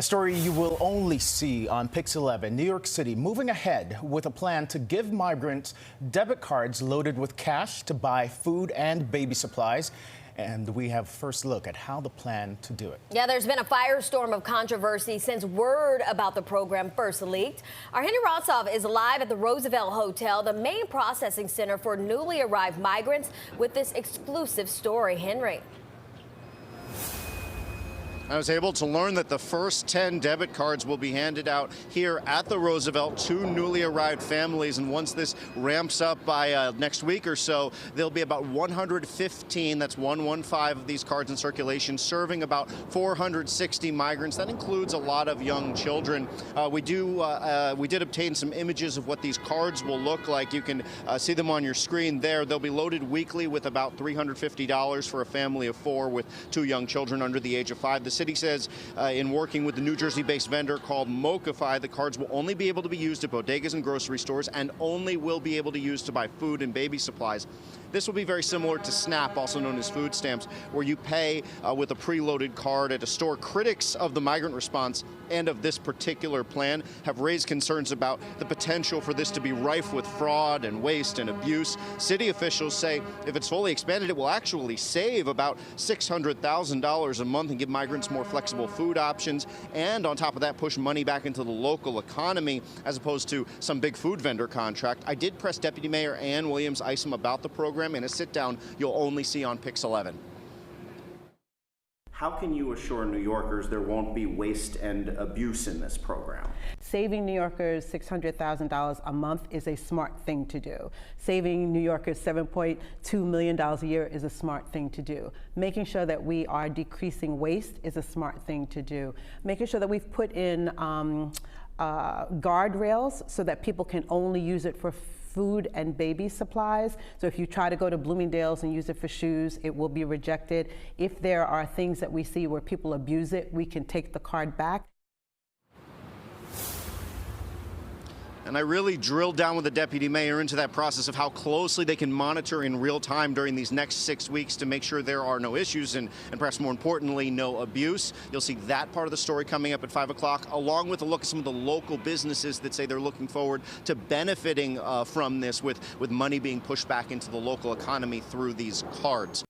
A story you will only see on Pix 11. New York City moving ahead with a plan to give migrants debit cards loaded with cash to buy food and baby supplies. And we have first look at how the plan to do it. Yeah, there's been a firestorm of controversy since word about the program first leaked. Our Henry Rossoff is live at the Roosevelt Hotel, the main processing center for newly arrived migrants, with this exclusive story. Henry. I was able to learn that the first 10 debit cards will be handed out here at the Roosevelt to newly arrived families. And once this ramps up by next week or so, there'll be about 115, that's 115 of these cards in circulation, serving about 460 migrants. That includes a lot of young children. We did obtain some images of what these cards will look like. You can see them on your screen there. They'll be loaded weekly with about $350 for a family of 4 with 2 young children under the age of 5. The city says in working with the New Jersey-based vendor called Mocafy, the cards will only be able to be used at bodegas and grocery stores and only will be able to use to buy food and baby supplies. This will be very similar to SNAP, also known as food stamps, where you pay with a preloaded card at a store. Critics of the migrant response and of this particular plan have raised concerns about the potential for this to be rife with fraud and waste and abuse. City officials say if it's fully expanded, it will actually save about $600,000 a month and give migrants more flexible food options, and on top of that, push money back into the local economy as opposed to some big food vendor contract. I did press Deputy Mayor Ann Williams Isom about the program in a sit-down you'll only see on Pix 11. How can you assure New Yorkers there won't be waste and abuse in this program? Saving New Yorkers $600,000 a month is a smart thing to do. Saving New Yorkers $7.2 million a year is a smart thing to do. Making sure that we are decreasing waste is a smart thing to do. Making sure that we've put in guardrails so that people can only use it for food and baby supplies. So if you try to go to Bloomingdale's and use it for shoes, it will be rejected. If there are things that we see where people abuse it, we can take the card back. And I really drilled down with the deputy mayor into that process of how closely they can monitor in real time during these next 6 weeks to make sure there are no issues and perhaps more importantly, no abuse. You'll see that part of the story coming up at 5 o'clock, along with a look at some of the local businesses that say they're looking forward to benefiting from this with money being pushed back into the local economy through these cards.